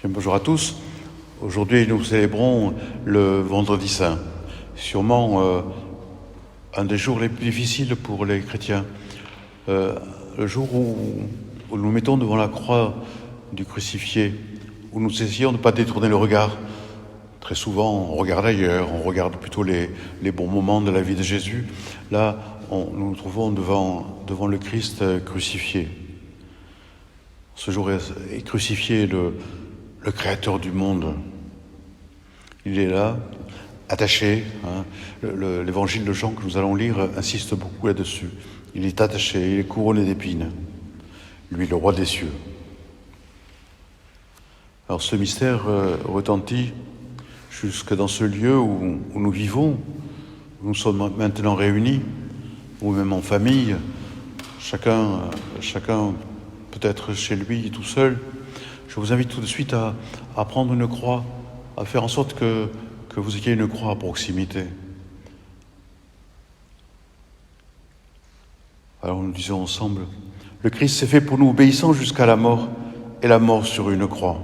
Bonjour à tous. Aujourd'hui, nous célébrons le Vendredi Saint. Sûrement un des jours les plus difficiles pour les chrétiens. Le jour où nous mettons devant la croix du crucifié, où nous essayons de ne pas détourner le regard. Très souvent, on regarde ailleurs, on regarde plutôt les bons moments de la vie de Jésus. Là, nous nous trouvons devant le Christ crucifié. Ce jour est crucifié le Créateur du monde. Il est là, attaché. L'évangile de Jean que nous allons lire insiste beaucoup là-dessus. Il est attaché, il est couronné d'épines. Lui, le roi des cieux. Alors ce mystère retentit jusque dans ce lieu où nous vivons, où nous sommes maintenant réunis, ou même en famille, chacun peut-être chez lui tout seul. Je vous invite tout de suite à prendre une croix, à faire en sorte que vous ayez une croix à proximité. Alors nous disons ensemble, le Christ s'est fait pour nous obéissant jusqu'à la mort, et la mort sur une croix.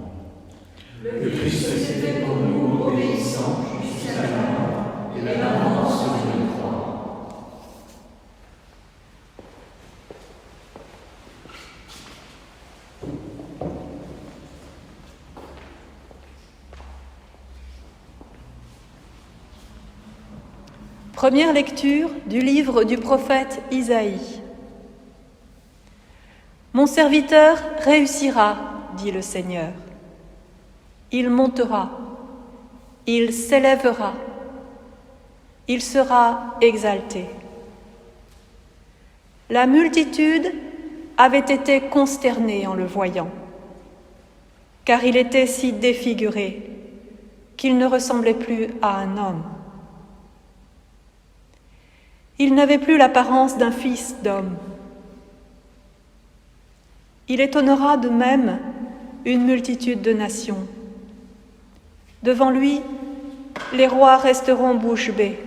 Le Christ s'est fait pour nous obéissant jusqu'à la mort, et la mort sur une croix. Première lecture du livre du prophète Isaïe. Mon serviteur réussira, dit le Seigneur. Il montera, il s'élèvera, il sera exalté. La multitude avait été consternée en le voyant, car il était si défiguré qu'il ne ressemblait plus à un homme. Il n'avait plus l'apparence d'un fils d'homme. Il étonnera de même une multitude de nations. Devant lui, les rois resteront bouche bée,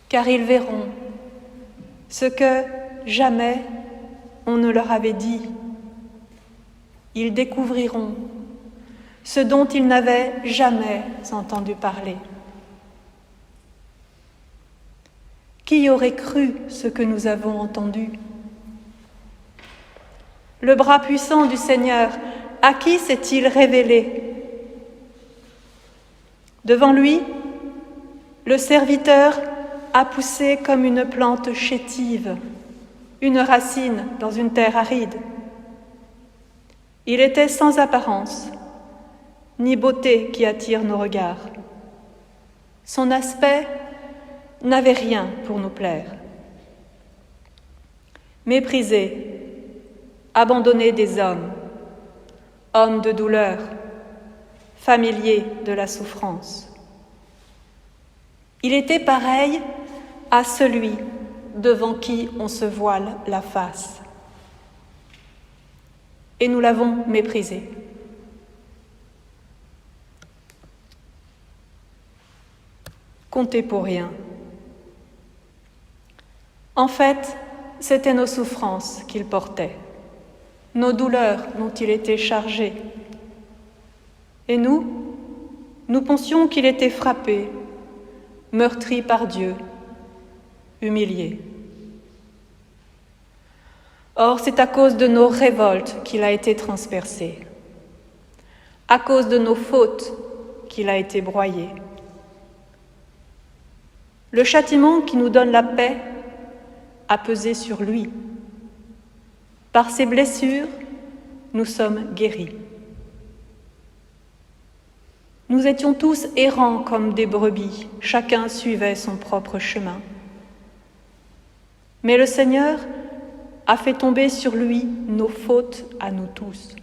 car ils verront ce que jamais on ne leur avait dit. Ils découvriront ce dont ils n'avaient jamais entendu parler. Qui aurait cru ce que nous avons entendu ? Le bras puissant du Seigneur, à qui s'est-il révélé ? Devant lui, le serviteur a poussé comme une plante chétive, une racine dans une terre aride. Il était sans apparence, ni beauté qui attire nos regards. Son aspect n'avait rien pour nous plaire. Méprisé, abandonné des hommes, homme de douleur, familier de la souffrance. Il était pareil à celui devant qui on se voile la face. Et nous l'avons méprisé. Comptez pour rien. En fait, c'étaient nos souffrances qu'il portait, nos douleurs dont il était chargé. Et nous pensions qu'il était frappé, meurtri par Dieu, humilié. Or, c'est à cause de nos révoltes qu'il a été transpercé, à cause de nos fautes qu'il a été broyé. Le châtiment qui nous donne la paix a pesé sur lui. Par ses blessures, nous sommes guéris. Nous étions tous errants comme des brebis, chacun suivait son propre chemin. Mais le Seigneur a fait tomber sur lui nos fautes à nous tous.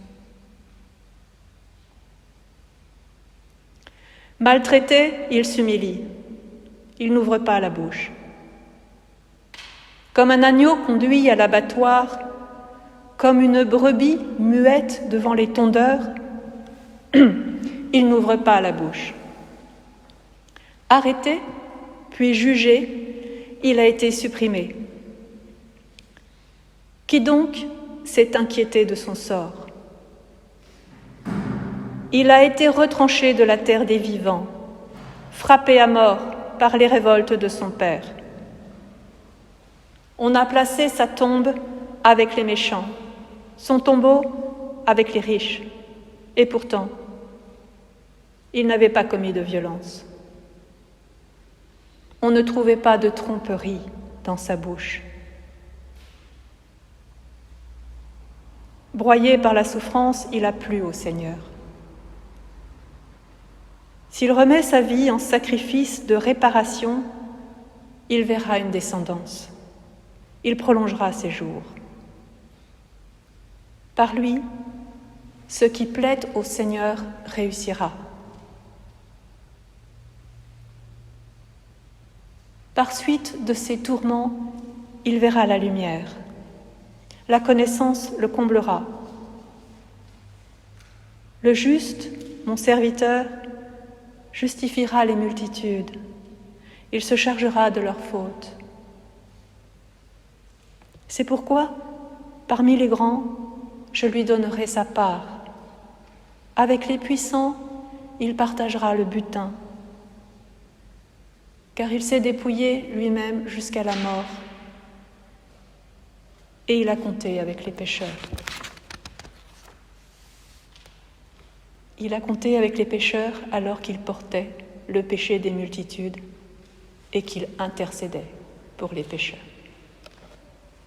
Maltraité, il s'humilie, il n'ouvre pas la bouche. Comme un agneau conduit à l'abattoir, comme une brebis muette devant les tondeurs, il n'ouvre pas la bouche. Arrêté, puis jugé, il a été supprimé. Qui donc s'est inquiété de son sort ? Il a été retranché de la terre des vivants, frappé à mort par les révoltes de son père. On a placé sa tombe avec les méchants, son tombeau avec les riches. Et pourtant, il n'avait pas commis de violence. On ne trouvait pas de tromperie dans sa bouche. Broyé par la souffrance, il a plu au Seigneur. S'il remet sa vie en sacrifice de réparation, il verra une descendance. Il prolongera ses jours. Par lui, ce qui plaît au Seigneur réussira. Par suite de ses tourments, il verra la lumière. La connaissance le comblera. Le juste, mon serviteur, justifiera les multitudes. Il se chargera de leurs fautes. C'est pourquoi, parmi les grands, je lui donnerai sa part. Avec les puissants, il partagera le butin, car il s'est dépouillé lui-même jusqu'à la mort, et il a compté avec les pécheurs. Il a compté avec les pécheurs alors qu'il portait le péché des multitudes et qu'il intercédait pour les pécheurs.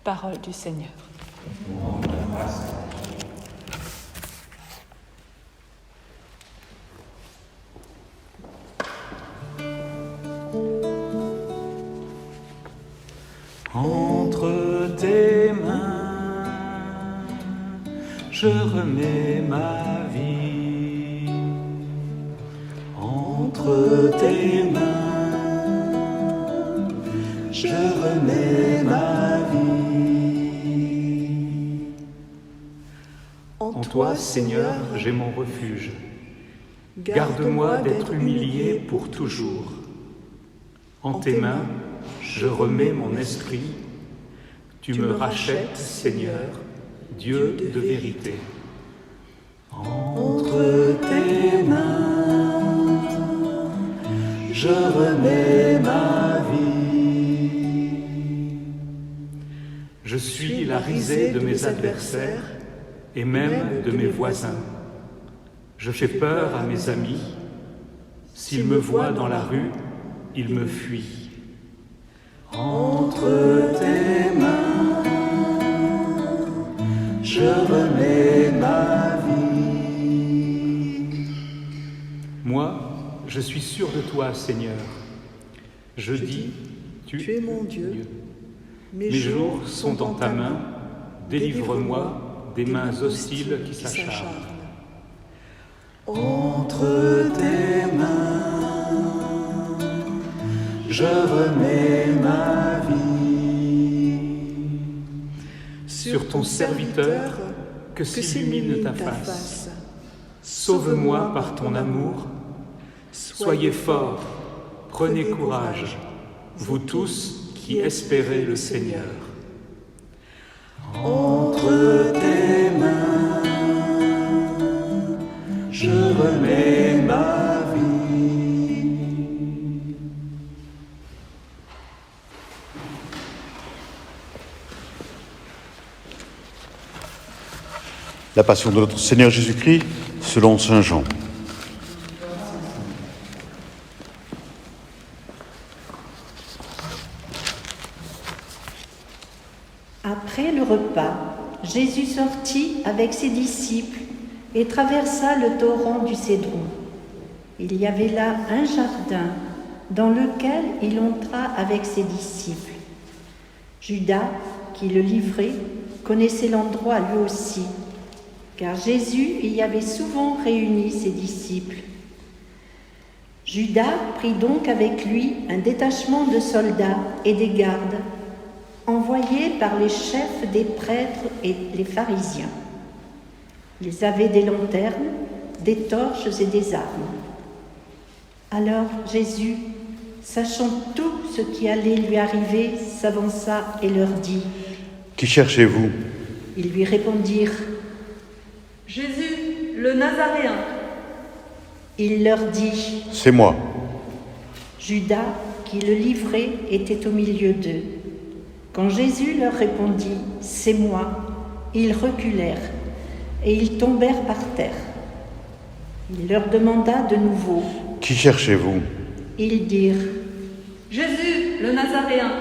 Parole du Seigneur. Entre tes mains, je remets ma vie. Entre tes mains, je remets ma vie. En toi, Seigneur, j'ai mon refuge. Garde-moi d'être humilié pour toujours. En tes mains, je remets mon esprit. Tu me rachètes, Seigneur, Dieu de vérité. Entre tes mains, je remets ma vie. Je suis la risée de mes adversaires et même de mes voisins. Je fais peur à mes amis. S'ils me voient dans la rue, ils me fuient. Entre tes mains, je remets ma vie. Moi, je suis sûr de toi, Seigneur. Je dis, tu es mon Dieu. Mes jours sont dans ta main. Délivre-moi des mains hostiles qui s'acharnent. Entre tes mains, je remets ma vie. Sur ton serviteur, que s'illumine ta face. Sauve-moi par ton amour. Soyez forts, prenez courage, vous tous qui espérez le Seigneur. Entre tes mains, je remets ma vie. La passion de notre Seigneur Jésus-Christ selon saint Jean. Après le repas, Jésus sortit avec ses disciples et traversa le torrent du Cédron. Il y avait là un jardin dans lequel il entra avec ses disciples. Judas, qui le livrait, connaissait l'endroit lui aussi, car Jésus y avait souvent réuni ses disciples. Judas prit donc avec lui un détachement de soldats et des gardes, envoyés par les chefs des prêtres et les pharisiens. Ils avaient des lanternes, des torches et des armes. Alors Jésus, sachant tout ce qui allait lui arriver, s'avança et leur dit : « Qui cherchez-vous ? » Ils lui répondirent : Jésus, le Nazaréen. Il leur dit, « C'est moi. » Judas, qui le livrait, était au milieu d'eux. Quand Jésus leur répondit « C'est moi », ils reculèrent et ils tombèrent par terre. Il leur demanda de nouveau. « Qui cherchez-vous » Ils dirent « Jésus, le Nazaréen. »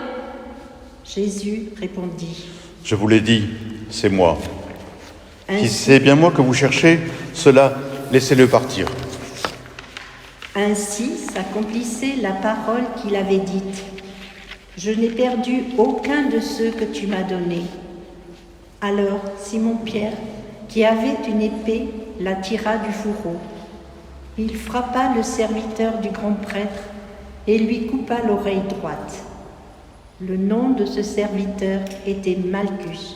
Jésus répondit. « Je vous l'ai dit, c'est moi. Ainsi, Si c'est bien moi que vous cherchez, cela, laissez-le partir. » Ainsi s'accomplissait la parole qu'il avait dite. Je n'ai perdu aucun de ceux que tu m'as donnés. Alors Simon-Pierre, qui avait une épée, la tira du fourreau. Il frappa le serviteur du grand prêtre et lui coupa l'oreille droite. Le nom de ce serviteur était Malchus.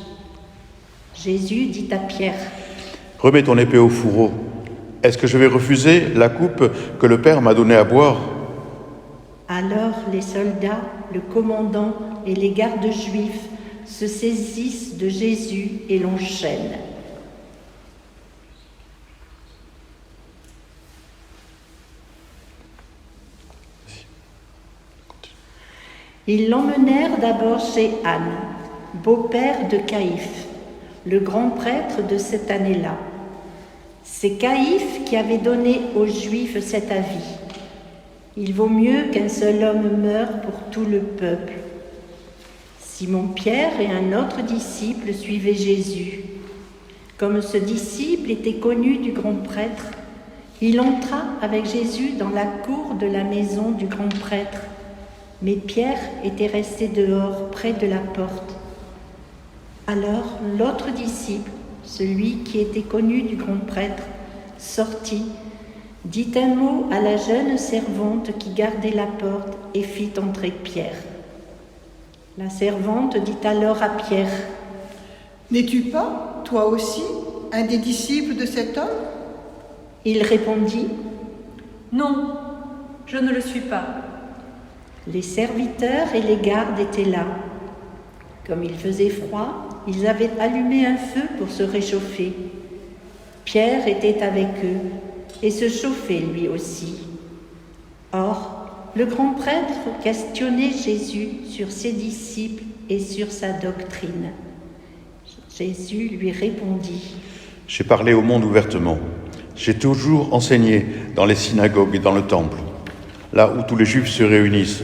Jésus dit à Pierre, « Remets ton épée au fourreau. Est-ce que je vais refuser la coupe que le Père m'a donnée à boire ?» Alors les soldats, le commandant et les gardes juifs se saisissent de Jésus et l'enchaînent. Ils l'emmenèrent d'abord chez Anne, beau-père de Caïphe, le grand prêtre de cette année-là. C'est Caïphe qui avait donné aux Juifs cet avis. Il vaut mieux qu'un seul homme meure pour tout le peuple. Simon-Pierre et un autre disciple suivaient Jésus. Comme ce disciple était connu du grand prêtre, il entra avec Jésus dans la cour de la maison du grand prêtre. Mais Pierre était resté dehors, près de la porte. Alors l'autre disciple, celui qui était connu du grand prêtre, sortit, dit un mot à la jeune servante qui gardait la porte et fit entrer Pierre. La servante dit alors à Pierre, « N'es-tu pas, toi aussi, un des disciples de cet homme ?» Il répondit, « Non, je ne le suis pas. » Les serviteurs et les gardes étaient là. Comme il faisait froid, ils avaient allumé un feu pour se réchauffer. Pierre était avec eux et se chauffait lui aussi. Or, le grand prêtre questionnait Jésus sur ses disciples et sur sa doctrine. Jésus lui répondit, « J'ai parlé au monde ouvertement. J'ai toujours enseigné dans les synagogues et dans le temple, là où tous les Juifs se réunissent.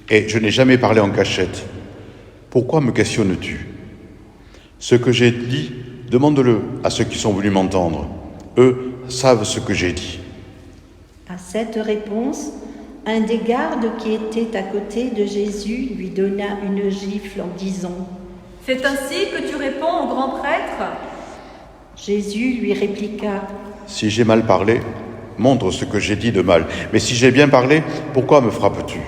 Et je n'ai jamais parlé en cachette. Pourquoi me questionnes-tu ? Ce que j'ai dit, demande-le à ceux qui sont venus m'entendre. Eux savent ce que j'ai dit. » À cette réponse, un des gardes qui était à côté de Jésus lui donna une gifle en disant, « C'est ainsi que tu réponds au grand prêtre ? » Jésus lui répliqua, « Si j'ai mal parlé, montre ce que j'ai dit de mal. Mais si j'ai bien parlé, pourquoi me frappes-tu »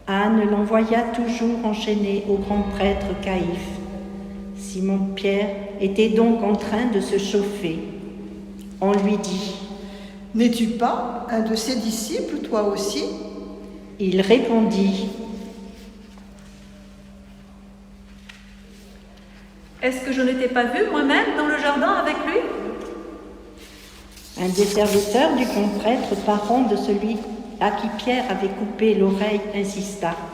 Anne l'envoya toujours enchaîné au grand prêtre Caïphe. Simon-Pierre était donc en train de se chauffer. On lui dit, « N'es-tu pas un de ses disciples, toi aussi ?» Il répondit, « Est-ce que je ne t'ai pas vu moi-même dans le jardin avec lui ?» Un des serviteurs du grand prêtre, parent de celui à qui Pierre avait coupé l'oreille, insista. «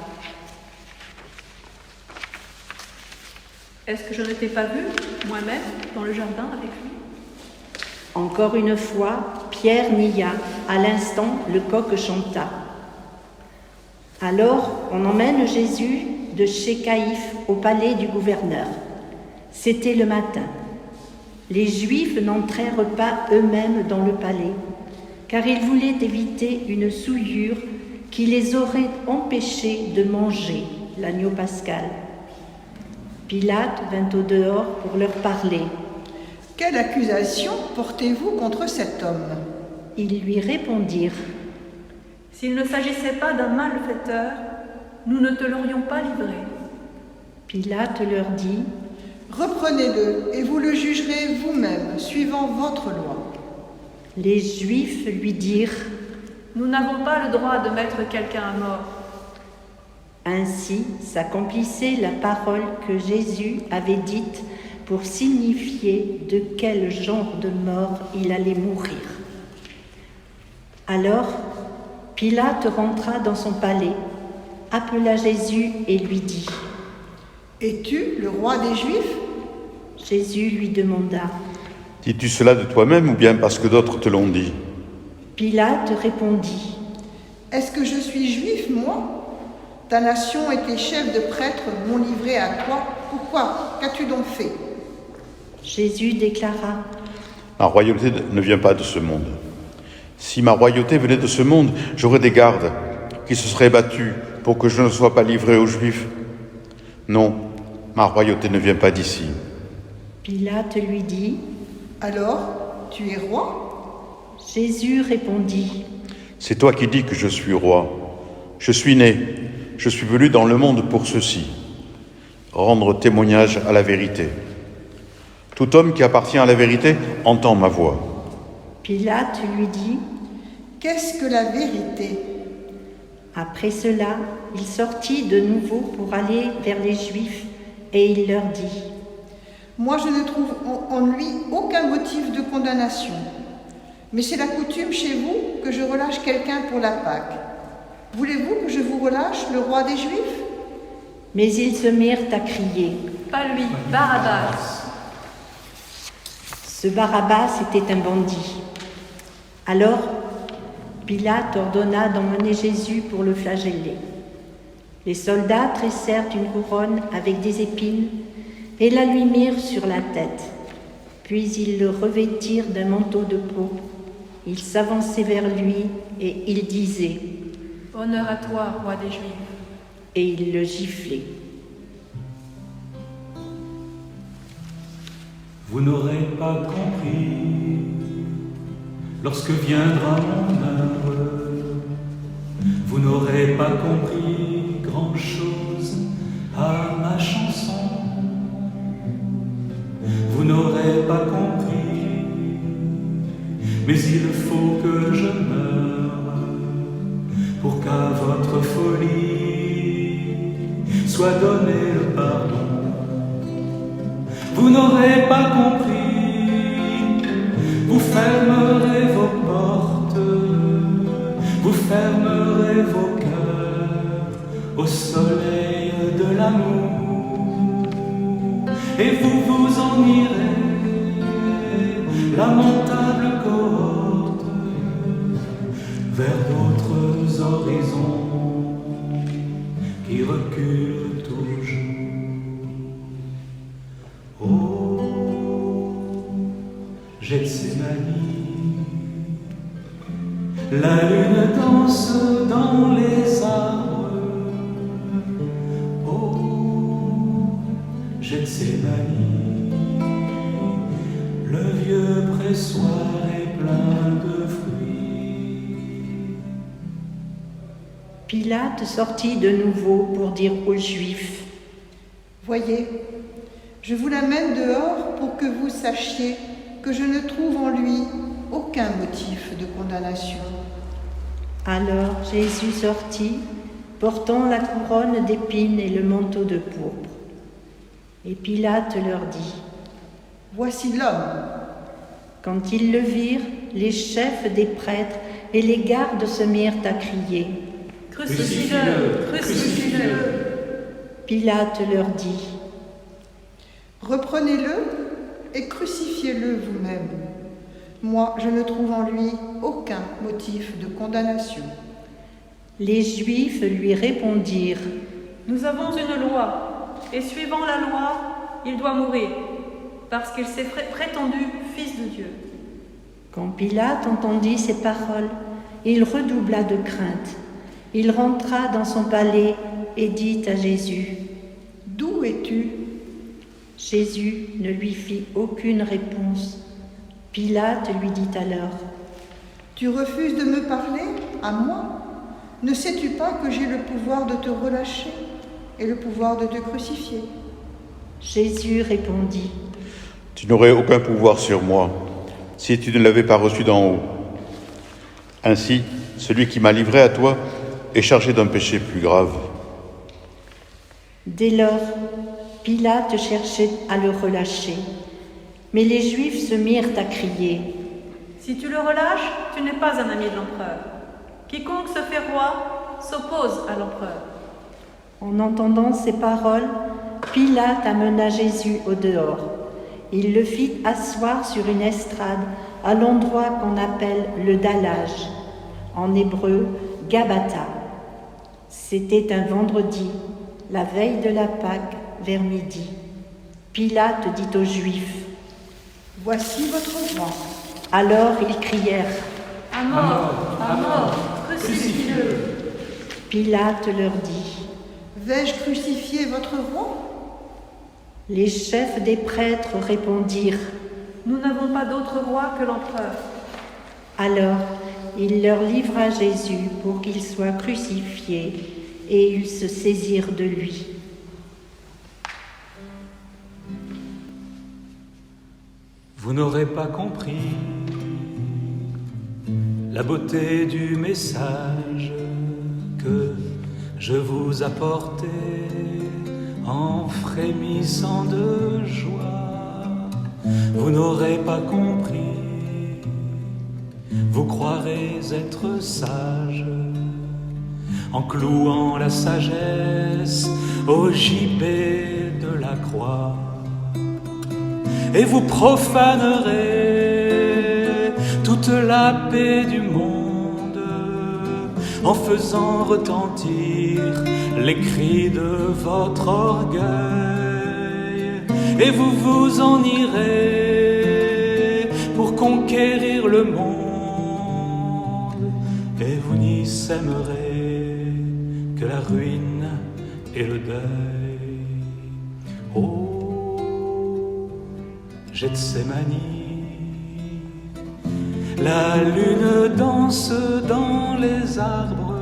Est-ce que je ne t'ai pas vu moi-même dans le jardin avec lui ?» Encore une fois, Pierre nia. À l'instant, le coq chanta. Alors, on emmène Jésus de chez Caïphe au palais du gouverneur. C'était le matin. Les Juifs n'entrèrent pas eux-mêmes dans le palais, car ils voulaient éviter une souillure qui les aurait empêchés de manger l'agneau pascal. Pilate vint au dehors pour leur parler. « Quelle accusation portez-vous contre cet homme ?» Ils lui répondirent, « S'il ne s'agissait pas d'un malfaiteur, nous ne te l'aurions pas livré. » Pilate leur dit, « Reprenez-le et vous le jugerez vous-même, suivant votre loi. » Les Juifs lui dirent, « Nous n'avons pas le droit de mettre quelqu'un à mort. » Ainsi s'accomplissait la parole que Jésus avait dite pour signifier de quel genre de mort il allait mourir. Alors, Pilate rentra dans son palais, appela Jésus et lui dit : « Es-tu le roi des Juifs ?» Jésus lui demanda : « Dis-tu cela de toi-même ou bien parce que d'autres te l'ont dit ?» Pilate répondit : « Est-ce que je suis juif, moi ? Ta nation et tes chefs de prêtres m'ont livré à toi. Pourquoi ? Qu'as-tu donc fait ?» Jésus déclara : « Ma royauté ne vient pas de ce monde. Si ma royauté venait de ce monde, j'aurais des gardes qui se seraient battus pour que je ne sois pas livré aux Juifs. Non, ma royauté ne vient pas d'ici. » Pilate lui dit : « Alors, tu es roi ?» Jésus répondit : « C'est toi qui dis que je suis roi. Je suis né, je suis venu dans le monde pour ceci, rendre témoignage à la vérité. Tout homme qui appartient à la vérité entend ma voix. » Pilate lui dit : « Qu'est-ce que la vérité ?» Après cela, il sortit de nouveau pour aller vers les Juifs et il leur dit : « Moi, je ne trouve en lui aucun motif de condamnation. Mais c'est la coutume chez vous que je relâche quelqu'un pour la Pâque. Voulez-vous que je vous relâche le roi des Juifs ?» Mais ils se mirent à crier : Pas lui, Barabbas. Ce Barabbas était un bandit. Alors, Pilate ordonna d'emmener Jésus pour le flageller. Les soldats tressèrent une couronne avec des épines et la lui mirent sur la tête. Puis ils le revêtirent d'un manteau de peau. Ils s'avançaient vers lui et ils disaient : Honneur à toi, roi des Juifs. Et ils le giflaient. Vous n'aurez pas compris lorsque viendra mon heure. Vous n'aurez pas compris grand-chose à ma chanson. Vous n'aurez pas compris, mais il faut que je meure pour qu'à votre folie soit donné le pardon. Vous n'aurez pas compris, vous fermerez vos portes, vous fermerez vos cœurs au soleil de l'amour, et vous vous en irez, lamentable cohorte, vers d'autres horizons qui reculent toujours. Oh, Gethsémani, la lune danse dans les arbres. Oh, Gethsémani, le vieux pressoir est plein de fruits. Pilate sortit de nouveau pour dire aux Juifs : Voyez, je vous l'amène dehors pour que vous sachiez que je ne trouve en lui aucun motif de condamnation. Alors Jésus sortit, portant la couronne d'épines et le manteau de pourpre. Et Pilate leur dit : Voici l'homme. Quand ils le virent, les chefs des prêtres et les gardes se mirent à crier : Crucifie-le, crucifie-le. Pilate leur dit : Reprenez-le et crucifiez-le vous-même. Moi, je ne trouve en lui aucun motif de condamnation. Les Juifs lui répondirent : Nous avons une loi, et suivant la loi, il doit mourir, parce qu'il s'est prétendu fils de Dieu. Quand Pilate entendit ces paroles, il redoubla de crainte. Il rentra dans son palais et dit à Jésus : D'où es-tu ? Jésus ne lui fit aucune réponse. Pilate lui dit alors : Tu refuses de me parler, à moi ? Ne sais-tu pas que j'ai le pouvoir de te relâcher et le pouvoir de te crucifier ? Jésus répondit : Tu n'aurais aucun pouvoir sur moi si tu ne l'avais pas reçu d'en haut. Ainsi, celui qui m'a livré à toi est chargé d'un péché plus grave. Dès lors, Pilate cherchait à le relâcher, mais les Juifs se mirent à crier : Si tu le relâches, tu n'es pas un ami de l'empereur. Quiconque se fait roi s'oppose à l'empereur. En entendant ces paroles, Pilate amena Jésus au dehors. Il le fit asseoir sur une estrade à l'endroit qu'on appelle le dallage, en hébreu Gabata. C'était un vendredi, la veille de la Pâque, vers midi. Pilate dit aux Juifs: « Voici votre roi. » Alors ils crièrent: « À mort, à mort, crucifie-le !» Pilate leur dit: « Vais-je crucifier votre roi ?» Les chefs des prêtres répondirent: « Nous n'avons pas d'autre roi que l'empereur. » Alors il leur livra Jésus pour qu'il soit crucifié, et ils se saisirent de lui. Vous n'aurez pas compris la beauté du message que je vous apportais en frémissant de joie. Vous n'aurez pas compris, vous croirez être sage en clouant la sagesse au gibet de la croix. Et vous profanerez toute la paix du monde en faisant retentir les cris de votre orgueil. Et vous vous en irez pour conquérir le monde, et vous n'y sèmerez que la ruine et le deuil. Oh, Gethsémani, la lune danse dans les arbres.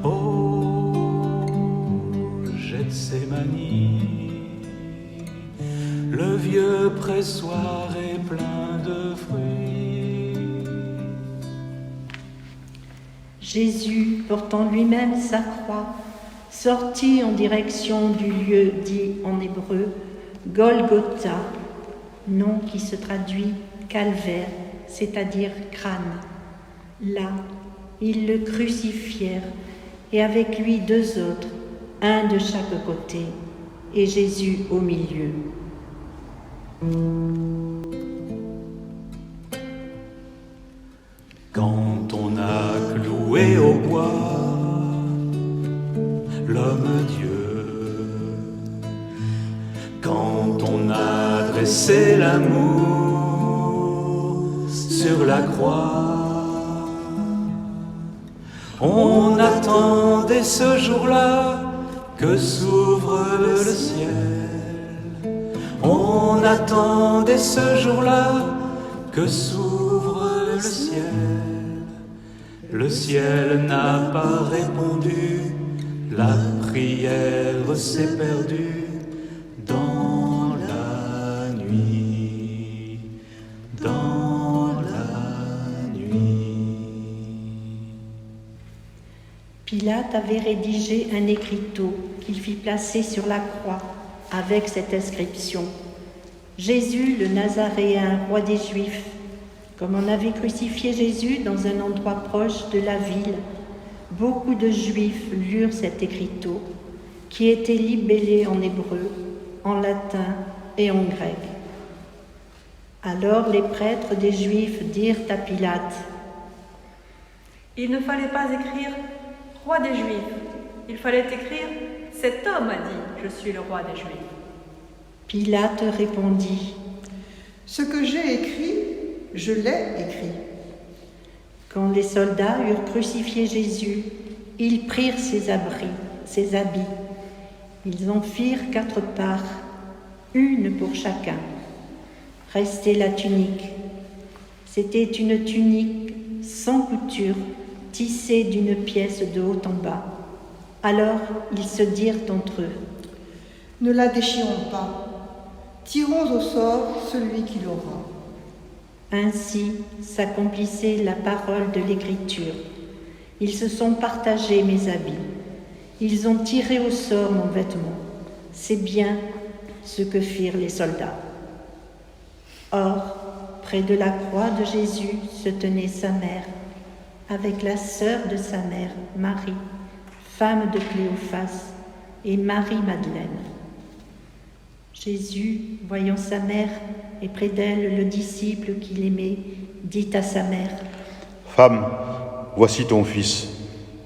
Oh, Gethsémani, le vieux pressoir est plein de fruits. Jésus, portant lui-même sa croix, sortit en direction du lieu dit en hébreu Golgotha, nom qui se traduit calvaire, c'est-à-dire crâne. Là, ils le crucifièrent, et avec lui 2 autres, un de chaque côté, et Jésus au milieu. Quand on a cloué au bois l'homme-dieu, quand on a dressé l'amour sur la croix, on attendait ce jour-là que s'ouvre le ciel. On attendait ce jour-là que s'ouvre le ciel. Le ciel n'a pas répondu, la prière s'est perdue dans la nuit, dans la nuit. Pilate avait rédigé un écriteau qu'il fit placer sur la croix avec cette inscription: Jésus le Nazaréen, roi des Juifs. Comme on avait crucifié Jésus dans un endroit proche de la ville, beaucoup de Juifs lurent cet écriteau, qui était libellé en hébreu, en latin et en grec. Alors les prêtres des Juifs dirent à Pilate: Il ne fallait pas écrire « roi des Juifs », il fallait écrire « cet homme a dit « je suis le roi des Juifs ». Pilate répondit: Ce que j'ai écrit, je l'ai écrit. Quand les soldats eurent crucifié Jésus, ils prirent ses habits. Ils en firent 4 parts, une pour chacun. Restait la tunique. C'était une tunique sans couture, tissée d'une pièce de haut en bas. Alors ils se dirent entre eux: Ne la déchirons pas. Tirons au sort celui qui l'aura. Ainsi s'accomplissait la parole de l'Écriture. Ils se sont partagés mes habits. Ils ont tiré au sort mon vêtement. C'est bien ce que firent les soldats. Or, Près de la croix de Jésus se tenait sa mère, avec la sœur de sa mère, Marie, femme de Cléophas, et Marie-Madeleine. Jésus, voyant sa mère et près d'elle le disciple qu'il aimait, dit à sa mère, « Femme, voici ton fils. »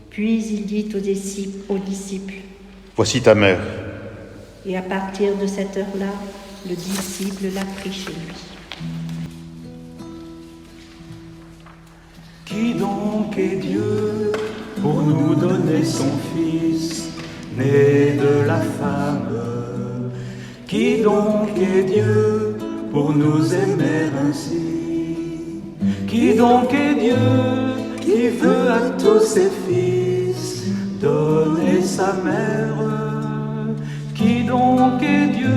Puis il dit aux disciples, « Voici ta mère. » Et à partir de cette heure-là, le disciple l'a pris chez lui. Qui donc est Dieu pour nous donner son Fils, né de la femme? Qui donc est Dieu pour nous aimer ainsi? Qui donc est Dieu qui veut à tous ses fils donner sa mère? Qui donc est Dieu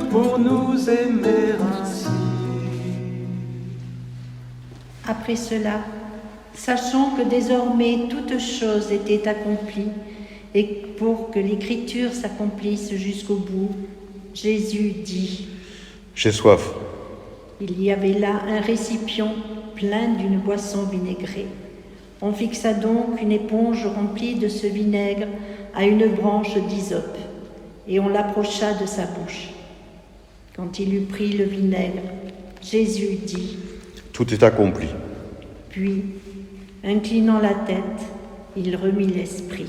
pour nous aimer ainsi? Après cela, sachant que désormais toutes choses étaient accomplies et pour que l'écriture s'accomplisse jusqu'au bout, Jésus dit, « J'ai soif. » Il y avait là un récipient plein d'une boisson vinaigrée. On fixa donc une éponge remplie de ce vinaigre à une branche d'hysope, et on l'approcha de sa bouche. Quand il eut pris le vinaigre, Jésus dit, « Tout est accompli. » Puis, inclinant la tête, il remit l'esprit.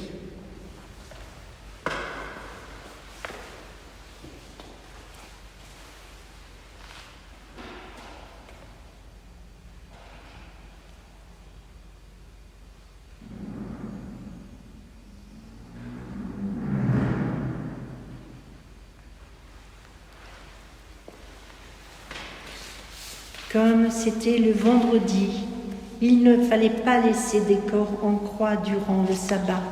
Comme c'était le vendredi, il ne fallait pas laisser des corps en croix durant le sabbat,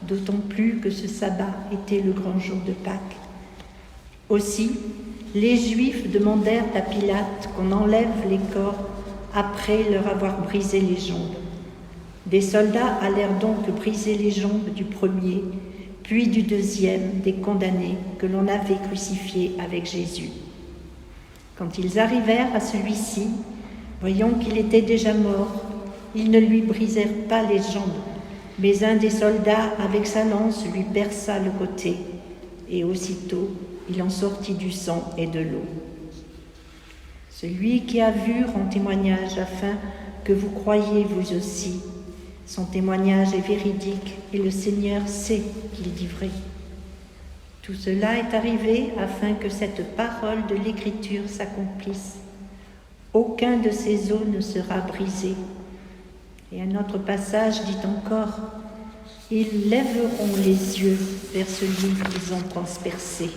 d'autant plus que ce sabbat était le grand jour de Pâques. Aussi, les Juifs demandèrent à Pilate qu'on enlève les corps après leur avoir brisé les jambes. Des soldats allèrent donc briser les jambes du premier, puis du deuxième des condamnés que l'on avait crucifiés avec Jésus. Quand ils arrivèrent à celui-ci, voyant qu'il était déjà mort, ils ne lui brisèrent pas les jambes, mais un des soldats, avec sa lance, lui perça le côté, et aussitôt il en sortit du sang et de l'eau. Celui qui a vu rend témoignage afin que vous croyiez vous aussi. Son témoignage est véridique et le Seigneur sait qu'il dit vrai. Tout cela est arrivé afin que cette parole de l'Écriture s'accomplisse. Aucun de ces os ne sera brisé. Et un autre passage dit encore, « Ils lèveront les yeux vers celui qu'ils ont transpercé. »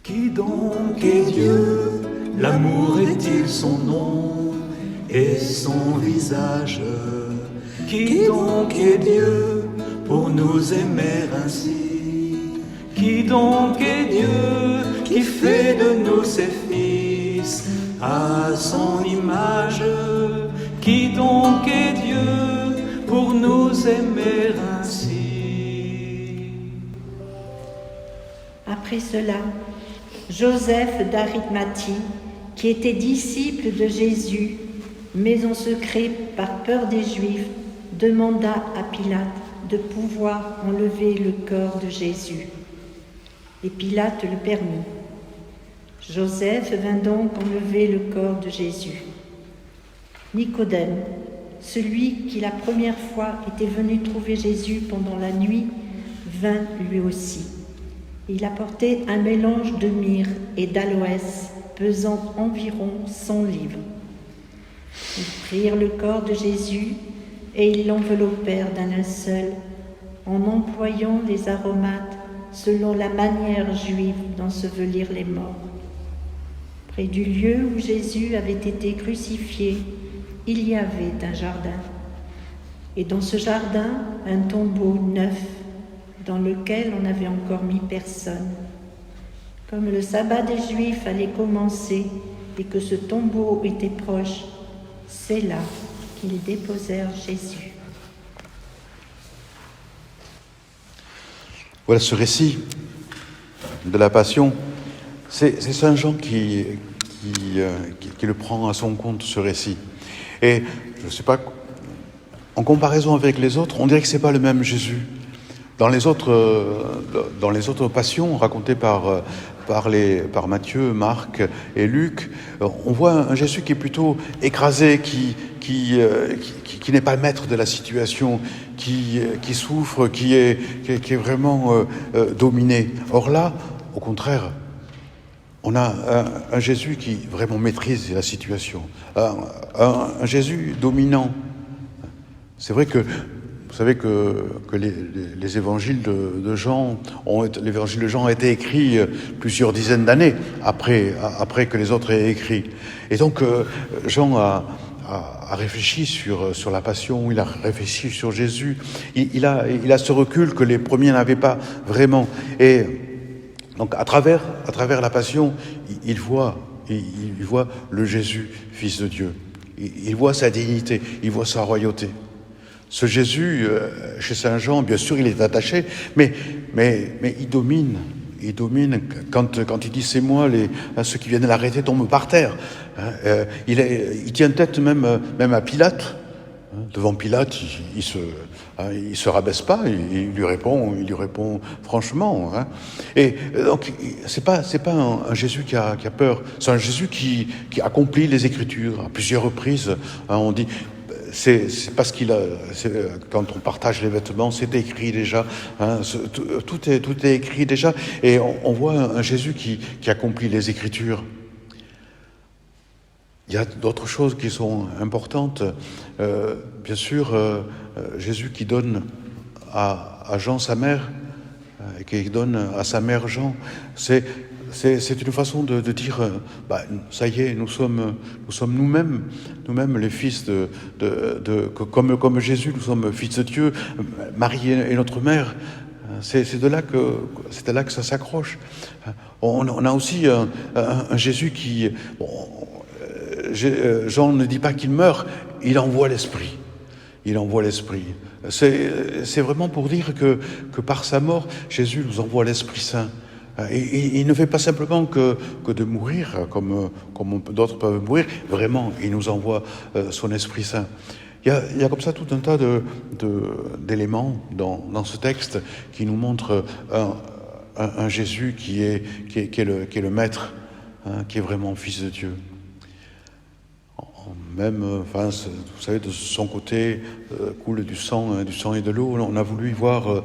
Qui donc est Dieu? L'amour est-il son nom et son visage? Qui donc est Dieu pour nous aimer ainsi? Qui donc est Dieu qui fait de nous ses fils à son image? Qui donc est Dieu pour nous aimer ainsi? Après cela, Joseph d'Arimathie, qui était disciple de Jésus, mais en secret par peur des Juifs, demanda à Pilate de pouvoir enlever le corps de Jésus. Et Pilate le permit. Joseph vint donc enlever le corps de Jésus. Nicodème, celui qui la première fois était venu trouver Jésus pendant la nuit, vint lui aussi. Il apportait un mélange de myrrhe et d'aloès pesant environ 100 livres. Ils prirent le corps de Jésus et ils l'enveloppèrent d'un linceul en employant les aromates selon la manière juive d'ensevelir les morts. Près du lieu où Jésus avait été crucifié, il y avait un jardin. Et dans ce jardin, un tombeau neuf, dans lequel on n'avait encore mis personne. Comme le sabbat des Juifs allait commencer et que ce tombeau était proche, c'est là qu'ils déposèrent Jésus. Voilà ce récit de la Passion C'est Saint Jean qui le prend à son compte, ce récit. Et je ne sais pas, en comparaison avec les autres, on dirait que c'est pas le même Jésus. Dans les autres passions racontées par Matthieu, Marc et Luc, on voit un Jésus qui est plutôt écrasé, qui n'est pas maître de la situation, qui souffre, qui est vraiment dominé. Or là, au contraire, on a un Jésus qui vraiment maîtrise la situation, un Jésus dominant. C'est vrai que vous savez que les évangiles de Jean l'évangile de Jean a été écrit plusieurs dizaines d'années après que les autres aient écrit. Et donc Jean a réfléchi sur la passion, il a réfléchi sur Jésus. Il a ce recul que les premiers n'avaient pas vraiment. Et donc à travers la passion, il voit le Jésus, Fils de Dieu. Il voit sa dignité, il voit sa royauté. Ce Jésus, chez Saint Jean, bien sûr, il est attaché, mais il domine. Il domine. Quand il dit « c'est moi », ceux qui viennent l'arrêter tombent par terre. Il tient tête même à Pilate. Devant Pilate, il se rabaisse pas. Il lui répond franchement. Et donc, c'est pas un Jésus qui a peur. C'est un Jésus qui accomplit les Écritures à plusieurs reprises. On dit. C'est parce quand on partage les vêtements, c'est écrit déjà, tout est écrit déjà, et on voit un Jésus qui accomplit les Écritures. Il y a d'autres choses qui sont importantes. Bien sûr, Jésus qui donne à Jean sa mère, et qui donne à sa mère Jean, c'est une façon de dire, ça y est, nous sommes nous-mêmes les fils comme Jésus, nous sommes fils de Dieu. Marie est notre mère. C'est de là que ça s'accroche. On a aussi un Jésus qui, Jean ne dit pas qu'il meurt, il envoie l'Esprit. Il envoie l'Esprit. C'est vraiment pour dire que par sa mort, Jésus nous envoie l'Esprit Saint. Et il ne fait pas simplement que de mourir, comme d'autres peuvent mourir. Vraiment, il nous envoie son Esprit Saint. Il y a comme ça tout un tas d'éléments dans ce texte qui nous montrent un Jésus qui est le Maître, qui est vraiment Fils de Dieu. Même, vous savez, de son côté coule du sang et de l'eau. On a voulu y voir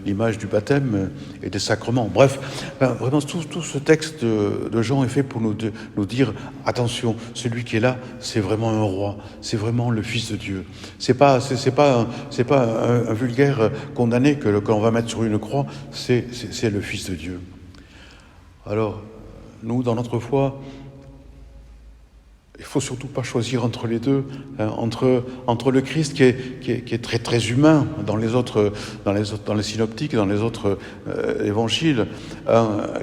l'image du baptême et des sacrements. Bref, vraiment tout ce texte de Jean est fait pour nous dire attention, celui qui est là, c'est vraiment un roi, c'est vraiment le Fils de Dieu. C'est pas un vulgaire condamné que l'on va mettre sur une croix. C'est le Fils de Dieu. Alors, nous, dans notre foi, il faut surtout pas choisir entre les deux, entre le Christ qui est très très humain dans les synoptiques, dans les autres évangiles,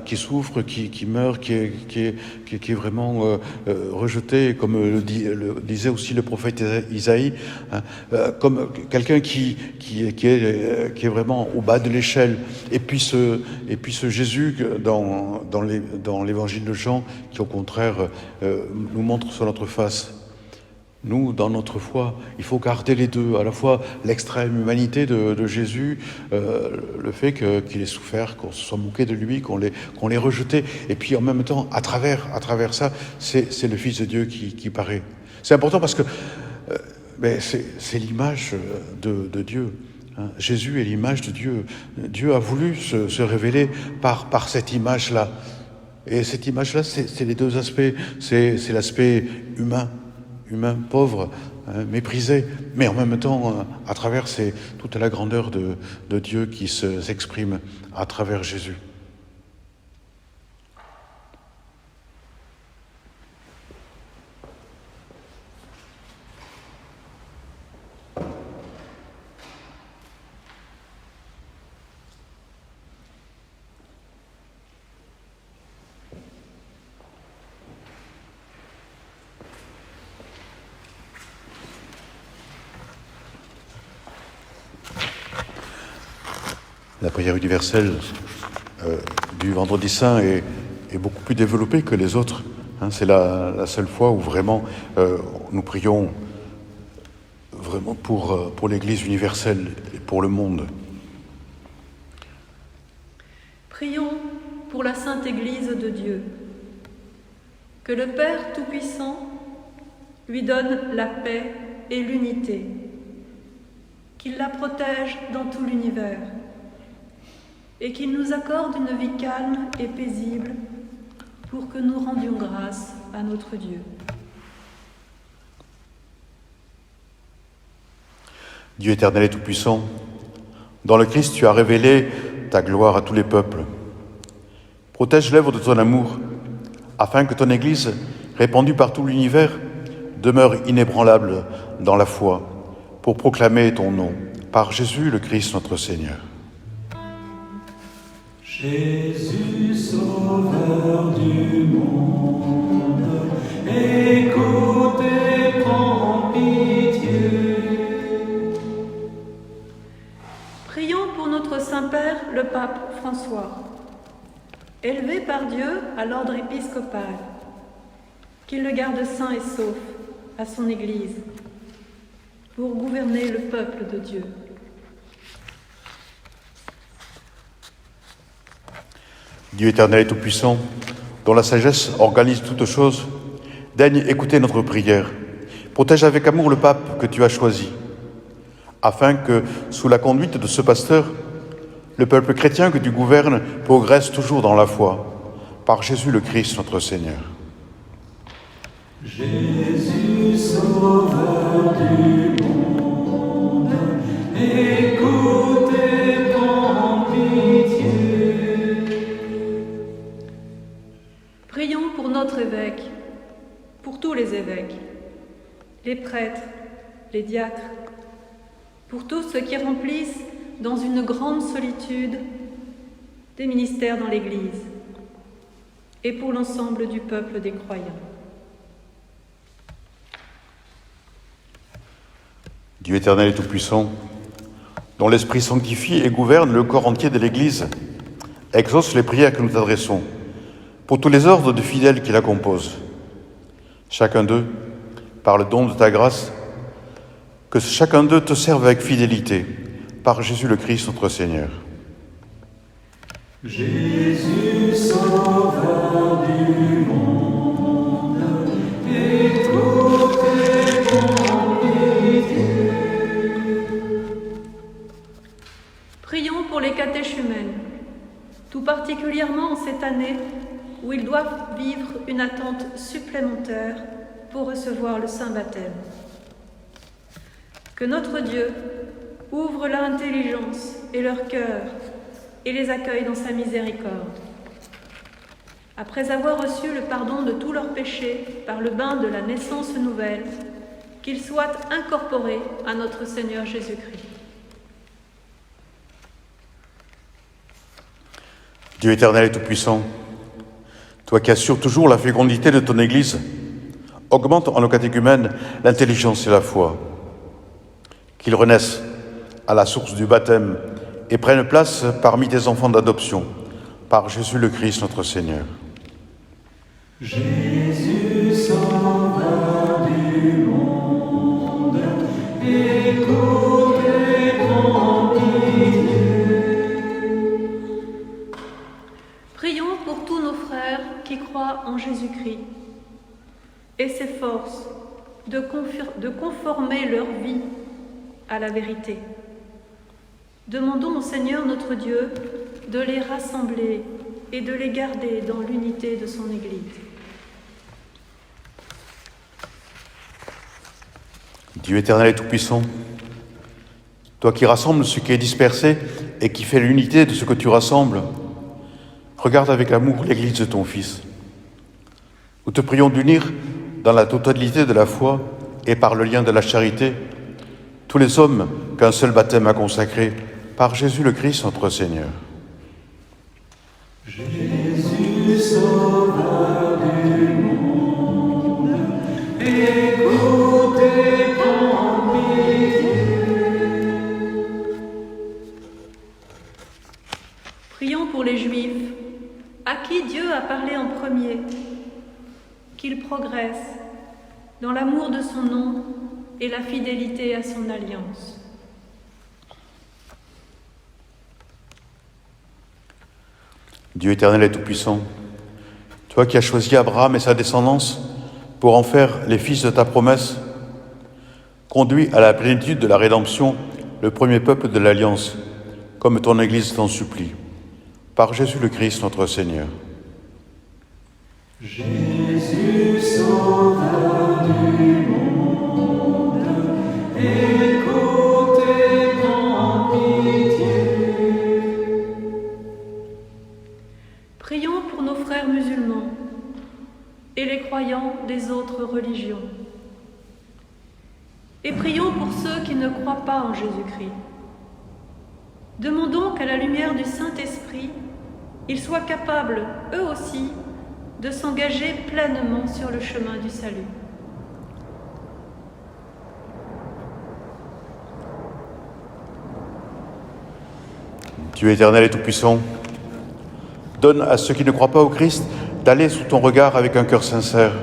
qui souffre, qui meurt, qui est vraiment rejeté, comme le disait aussi le prophète Isaïe, comme quelqu'un qui est vraiment au bas de l'échelle, et puis ce Jésus dans l'évangile de Jean qui au contraire nous montre sur notre face. Nous, dans notre foi, il faut garder les deux, à la fois l'extrême humanité de Jésus, le fait qu'il ait souffert, qu'on se soit moqué de lui, qu'on l'ait rejeté, et puis en même temps, à travers ça, c'est le Fils de Dieu qui paraît. C'est important parce que c'est l'image de Dieu. Jésus est l'image de Dieu. Dieu a voulu se révéler par cette image-là. Et cette image-là, c'est les deux aspects. C'est l'aspect humain, pauvre, méprisé, mais en même temps, à travers, c'est toute la grandeur de Dieu qui s'exprime à travers Jésus. La prière universelle du Vendredi Saint est est beaucoup plus développée que les autres. C'est la seule fois où vraiment nous prions vraiment pour l'Église universelle et pour le monde. Prions pour la Sainte Église de Dieu. Que le Père Tout-Puissant lui donne la paix et l'unité, qu'il la protège dans tout l'univers et qu'il nous accorde une vie calme et paisible pour que nous rendions grâce à notre Dieu. Dieu éternel et tout-puissant, dans le Christ, tu as révélé ta gloire à tous les peuples. Protège l'œuvre de ton amour, afin que ton Église, répandue par tout l'univers, demeure inébranlable dans la foi, pour proclamer ton nom, par Jésus le Christ notre Seigneur. Jésus, sauveur du monde, écoute et prends pitié. Prions pour notre Saint-Père, le pape François, élevé par Dieu à l'ordre épiscopal, qu'il le garde sain et sauf à son Église, pour gouverner le peuple de Dieu. Dieu éternel et tout-puissant, dont la sagesse organise toutes choses, daigne écouter notre prière. Protège avec amour le pape que tu as choisi, afin que, sous la conduite de ce pasteur, le peuple chrétien que tu gouvernes progresse toujours dans la foi, par Jésus le Christ notre Seigneur. Jésus, sauveur du monde, écoute et prends pitié. Prions pour notre évêque, pour tous les évêques, les prêtres, les diacres, pour tous ceux qui remplissent dans une grande solitude des ministères dans l'Église, et pour l'ensemble du peuple des croyants. Dieu éternel et tout-puissant, dont l'Esprit sanctifie et gouverne le corps entier de l'Église, exauce les prières que nous t'adressons, pour tous les ordres de fidèles qui la composent. Chacun d'eux, par le don de ta grâce, que chacun d'eux te serve avec fidélité, par Jésus le Christ notre Seigneur. Jésus, sauveur du monde, écoute et prends pitié. Prions pour les catéchumènes, tout particulièrement en cette année où ils doivent vivre une attente supplémentaire pour recevoir le Saint Baptême. Que notre Dieu ouvre leur intelligence et leur cœur et les accueille dans sa miséricorde. Après avoir reçu le pardon de tous leurs péchés par le bain de la naissance nouvelle, qu'ils soient incorporés à notre Seigneur Jésus-Christ. Dieu éternel et tout-puissant, toi qui assures toujours la fécondité de ton Église, augmente en nos catéchumènes l'intelligence et la foi, qu'ils renaissent à la source du baptême et prennent place parmi tes enfants d'adoption, par Jésus le Christ notre Seigneur. Jésus, sauveur du monde, écoute et prends pitié. Prions pour tous nos frères qui croient en Jésus-Christ et s'efforcent de conformer leur vie à la vérité. Demandons au Seigneur notre Dieu de les rassembler et de les garder dans l'unité de son Église. Dieu éternel et tout-puissant, toi qui rassembles ce qui est dispersé et qui fais l'unité de ce que tu rassembles, regarde avec amour l'Église de ton Fils. Nous te prions d'unir dans la totalité de la foi et par le lien de la charité tous les hommes qu'un seul baptême a consacrés, par Jésus le Christ notre Seigneur. Jésus, sauveur du monde, écoute et prends pitié. Prions pour les Juifs, à qui Dieu a parlé en progresse dans l'amour de son nom et la fidélité à son alliance. Dieu éternel et tout-puissant, toi qui as choisi Abraham et sa descendance pour en faire les fils de ta promesse, conduis à la plénitude de la rédemption le premier peuple de l'Alliance, comme ton Église t'en supplie, par Jésus le Christ notre Seigneur. Jésus, sauveur du monde, écoute et grande pitié. Prions pour nos frères musulmans et les croyants des autres religions. Et prions pour ceux qui ne croient pas en Jésus-Christ. Demandons qu'à la lumière du Saint-Esprit, ils soient capables, eux aussi, de s'engager pleinement sur le chemin du salut. Dieu éternel et tout-puissant, donne à ceux qui ne croient pas au Christ d'aller sous ton regard avec un cœur sincère,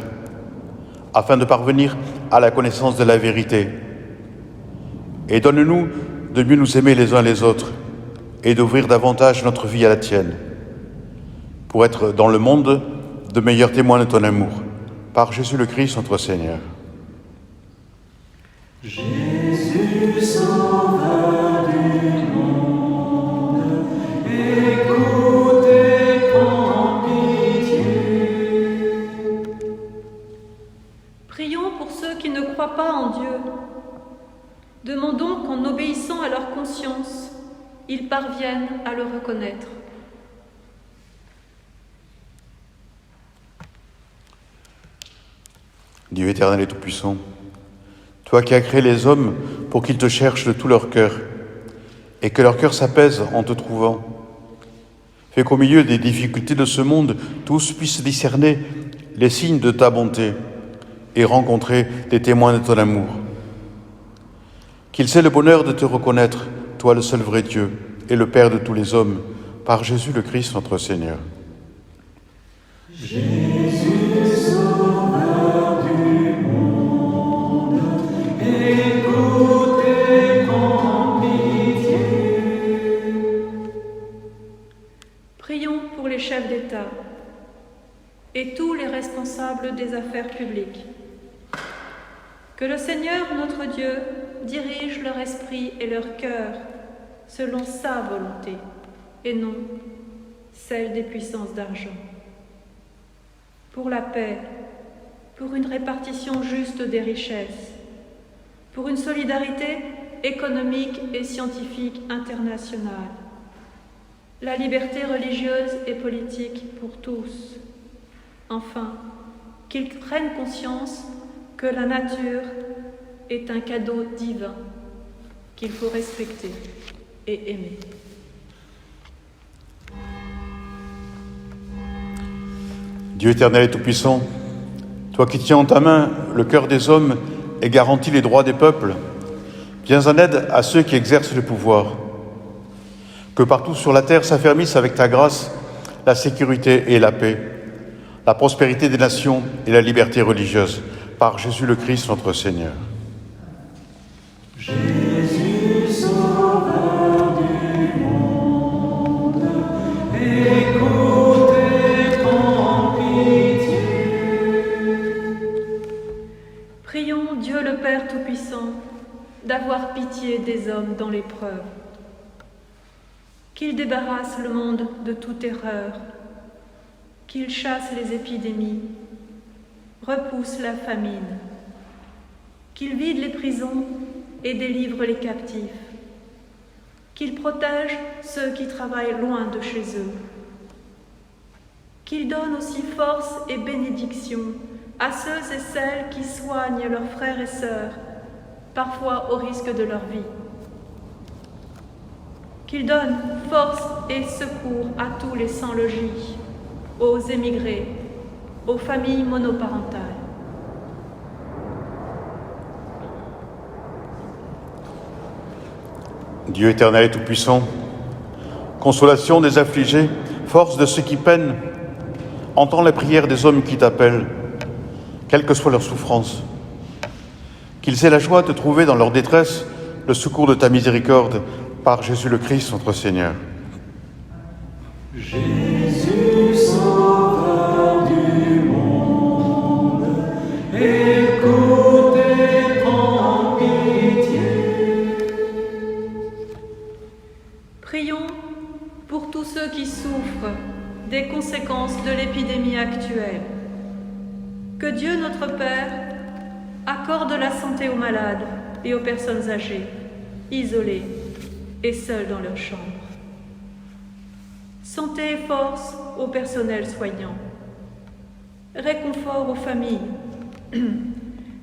afin de parvenir à la connaissance de la vérité. Et donne-nous de mieux nous aimer les uns les autres et d'ouvrir davantage notre vie à la tienne, pour être dans le monde de meilleurs témoins de ton amour, par Jésus le Christ notre Seigneur. Jésus, sauveur du monde, écoute et prends pitié. Prions pour ceux qui ne croient pas en Dieu. Demandons qu'en obéissant à leur conscience, ils parviennent à le reconnaître. Dieu éternel et tout-puissant, toi qui as créé les hommes pour qu'ils te cherchent de tout leur cœur et que leur cœur s'apaise en te trouvant, fais qu'au milieu des difficultés de ce monde, tous puissent discerner les signes de ta bonté et rencontrer des témoins de ton amour. Qu'ils aient le bonheur de te reconnaître, toi le seul vrai Dieu et le Père de tous les hommes, par Jésus le Christ notre Seigneur. Jésus, sauveur du monde, écoute et prends pitié. Prions pour les chefs d'État et tous les responsables des affaires publiques. Que le Seigneur, notre Dieu, dirige leur esprit et leur cœur selon sa volonté et non celle des puissances d'argent. Pour la paix, pour une répartition juste des richesses, pour une solidarité économique et scientifique internationale, la liberté religieuse et politique pour tous. Enfin, qu'ils prennent conscience que la nature est un cadeau divin qu'il faut respecter et aimer. Dieu éternel et tout-puissant, toi qui tiens en ta main le cœur des hommes et garantis les droits des peuples, viens en aide à ceux qui exercent le pouvoir. Que partout sur la terre s'affermissent avec ta grâce la sécurité et la paix, la prospérité des nations et la liberté religieuse, par Jésus le Christ notre Seigneur. Jésus, sauveur du monde, écoute et prends pitié. Prions Dieu le Père Tout-Puissant d'avoir pitié des hommes dans l'épreuve, qu'il débarrasse le monde de toute erreur, qu'il chasse les épidémies, repousse la famine, qu'il vide les prisons et délivre les captifs, qu'il protège ceux qui travaillent loin de chez eux, qu'il donne aussi force et bénédiction à ceux et celles qui soignent leurs frères et sœurs, parfois au risque de leur vie, qu'il donne force et secours à tous les sans-logis, aux émigrés, aux familles monoparentales. Dieu éternel et tout-puissant, consolation des affligés, force de ceux qui peinent, entends les prières des hommes qui t'appellent quelle que soit leur souffrance. Qu'ils aient la joie de trouver dans leur détresse le secours de ta miséricorde par Jésus le Christ, notre Seigneur. Jésus, Sauveur du monde, écoute et prends pitié. Prions pour tous ceux qui souffrent des conséquences de l'épidémie actuelle. Que Dieu, notre Père, accorde la santé aux malades et aux personnes âgées, isolées et seules dans leur chambre. Santé et force au personnel soignant. Réconfort aux familles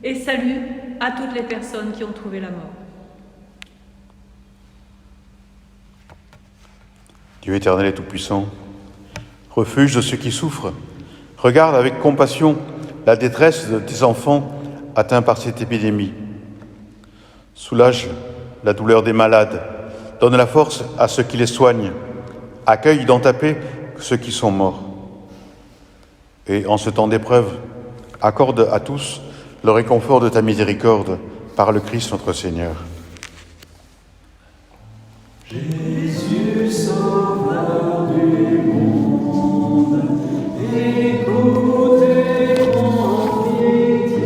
et salut à toutes les personnes qui ont trouvé la mort. Dieu éternel et tout-puissant, refuge de ceux qui souffrent, regarde avec compassion la détresse de tes enfants atteints par cette épidémie. Soulage la douleur des malades, donne la force à ceux qui les soignent, accueille dans ta paix ceux qui sont morts. Et en ce temps d'épreuve, accorde à tous le réconfort de ta miséricorde par le Christ notre Seigneur. Jésus, Sauveur du monde, écoute et prends pitié.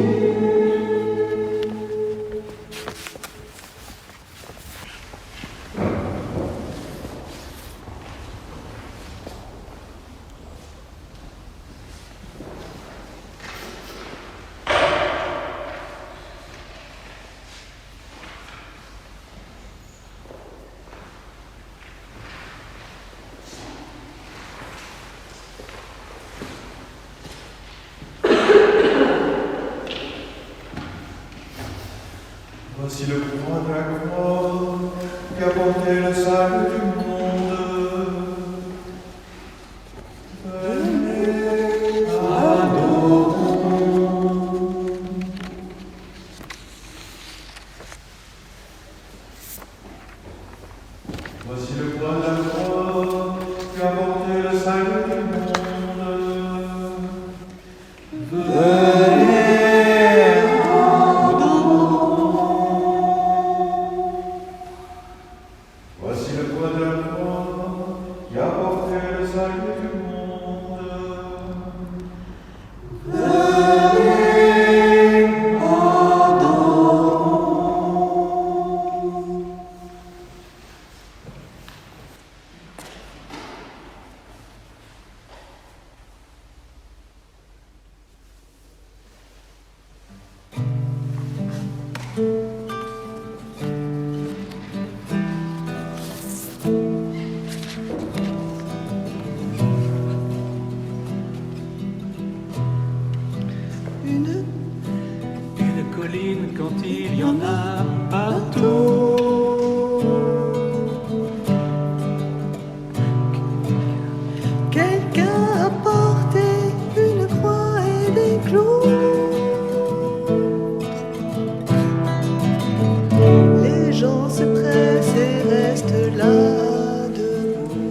Voici le pouvoir de la croix qui a porté le salut du monde. Venez, adorons. Voici le pouvoir de la croix qui a porté le salut du monde. Venez, voici le poids de la croix qui a porté le salut du monde. Venez, adorons. Une colline quand il y en a partout. Quelqu'un a porté une croix et des clous. Les gens se pressent et restent là debout.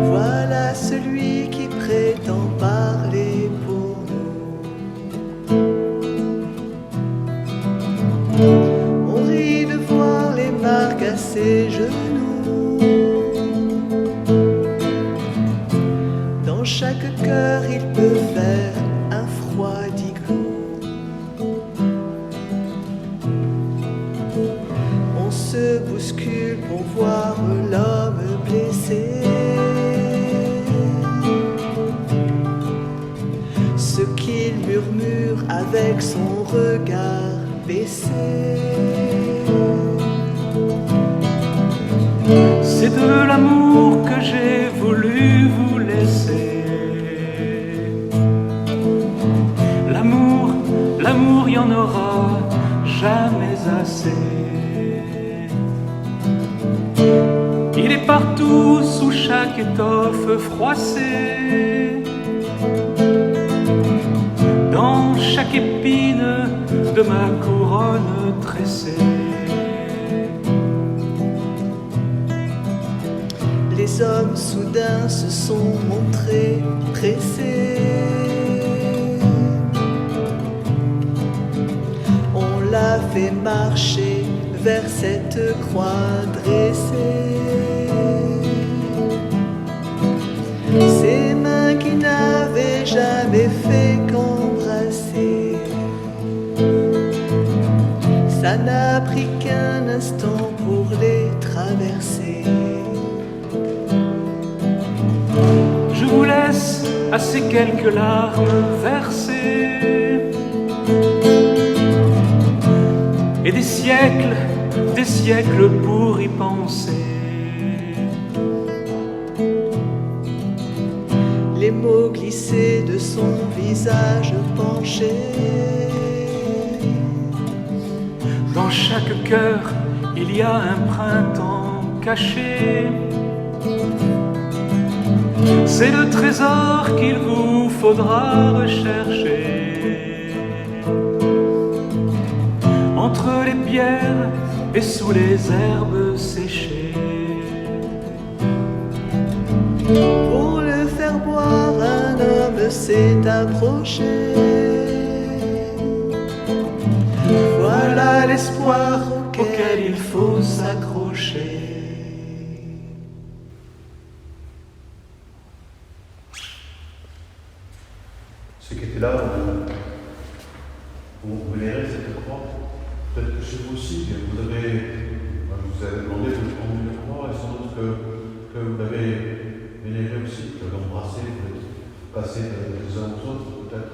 Voilà celui qui prétend parler pour nous. On rit de voir les marques à ses genoux. Dans chaque cœur, il peut faire un froid d'igloo. On se bouscule pour voir l'homme blessé. Ce qu'il murmure avec son regard baissé. C'est de l'amour que j'ai voulu vous laisser. L'amour, y en aura jamais assez. Il est partout sous chaque étoffe froissée, dans chaque épine de ma couronne tressée. Les les hommes soudain se sont montrés pressés. On l'a fait marcher vers cette croix dressée. Ses mains qui n'avaient jamais fait qu'embrasser. Ça n'a pris qu'un instant pour les traverser. Je vous laisse à ces quelques larmes versées et des siècles pour y penser. Les mots glissés de son visage penché. Dans chaque cœur, il y a un printemps caché. C'est le trésor qu'il vous faudra rechercher. Entre les pierres et sous les herbes séchées. Pour le faire boire, un homme s'est approché. Voilà l'espoir auquel il faut s'accrocher. Ceux qui étaient là, vous vénérez cette croix. Peut-être que chez vous aussi, vous avez demandé de prendre une croix, et sans doute que vous l'avez vénérée aussi, que l'embrasser, peut-être passer des uns aux autres, peut-être.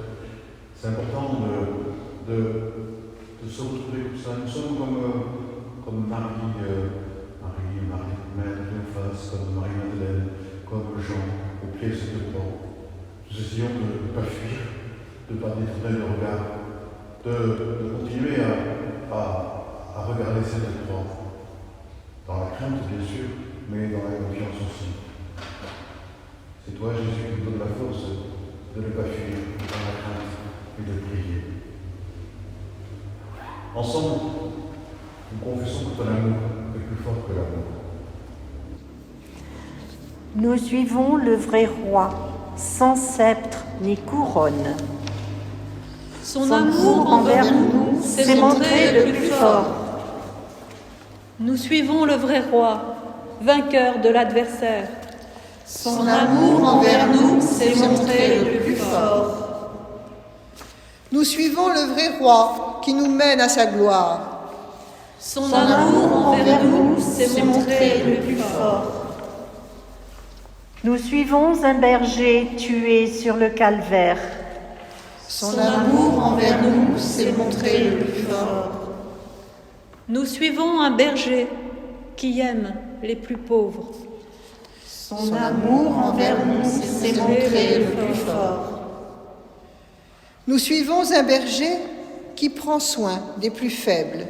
C'est important de se retrouver comme ça. Nous sommes comme Marie Cléophas, comme Marie-Madeleine, comme Jean, au pied de cette croix. Nous essayons de ne pas fuir, de ne pas détourner le regard, de continuer à regarder cette croix. Dans la crainte, bien sûr, mais dans la confiance aussi. C'est toi, Jésus, qui nous donne la force de ne pas fuir dans la crainte et de prier. Ensemble, nous confessons que ton amour est plus fort que l'amour. Nous suivons le vrai roi, sans sceptre ni couronne. Son amour envers nous s'est montré le plus fort. Nous suivons le vrai roi, vainqueur de l'adversaire. Son amour envers nous s'est montré le plus fort. Nous suivons le vrai roi qui nous mène à sa gloire. Son amour envers nous s'est montré le plus fort. Nous suivons un berger tué sur le calvaire. Son amour envers nous s'est montré le plus fort. Nous suivons un berger qui aime les plus pauvres. Son amour envers nous s'est montré le plus fort. Nous suivons un berger qui prend soin des plus faibles.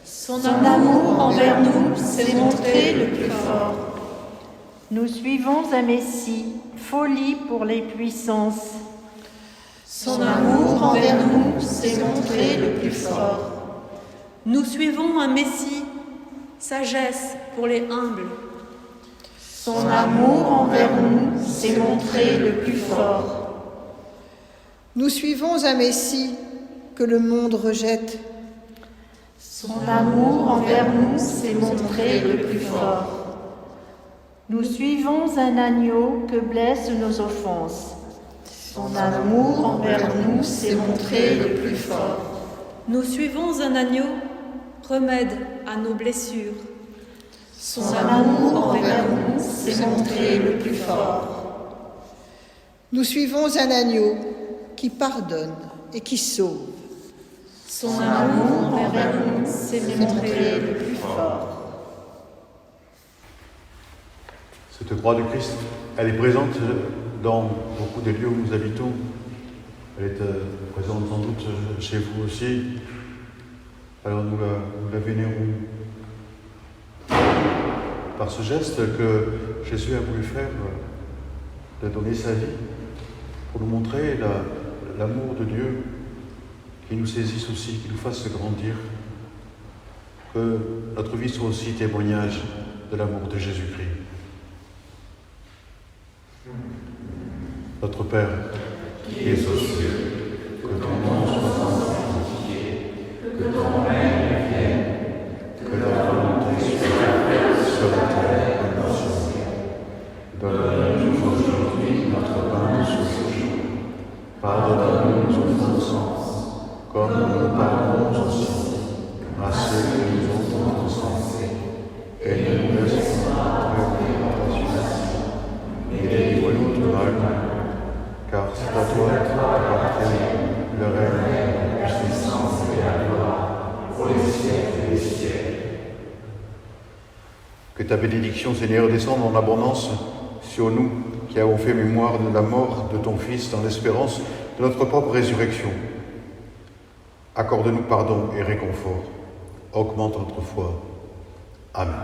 Son amour envers nous s'est montré le plus fort. Nous suivons un Messie, folie pour les puissances. Son amour envers nous s'est montré le plus fort. Nous suivons un Messie, sagesse pour les humbles. Son amour envers nous s'est montré le plus fort. Nous suivons un Messie que le monde rejette. Son amour envers nous s'est montré le plus fort. Nous suivons un agneau que blessent nos offenses. Son amour envers nous s'est montré le plus fort. Nous suivons un agneau, remède à nos blessures. Son amour envers nous s'est montré le plus fort. Nous suivons un agneau qui pardonne et qui sauve. Son amour envers nous s'est montré le plus fort. Cette croix du Christ, elle est présente dans beaucoup des lieux où nous habitons. Elle est présente sans doute chez vous aussi. Alors nous la vénérons par ce geste que Jésus a voulu faire, de donner sa vie, pour nous montrer l'amour de Dieu, qui nous saisisse aussi, qui nous fasse grandir, que notre vie soit aussi témoignage de l'amour de Jésus-Christ. Notre Père, qui es aux cieux, que ton nom soit sanctifié, que ton règne vienne, que ta volonté soit faite sur la terre comme au ciel. Donne-nous aujourd'hui notre pain de ce jour. Pardonne-nous nos offenses, comme nous pardonnons aussi à ceux qui nous ont offensés. Et ne nous laisse pas entrer en tentation, mais délivre-nous du mal. Car c'est à toi qu'appartient le règne, la puissance et la gloire, pour les siècles des siècles. Que ta bénédiction, Seigneur, descende en abondance sur nous, qui avons fait mémoire de la mort de ton Fils dans l'espérance de notre propre résurrection. Accorde-nous pardon et réconfort. Augmente notre foi. Amen.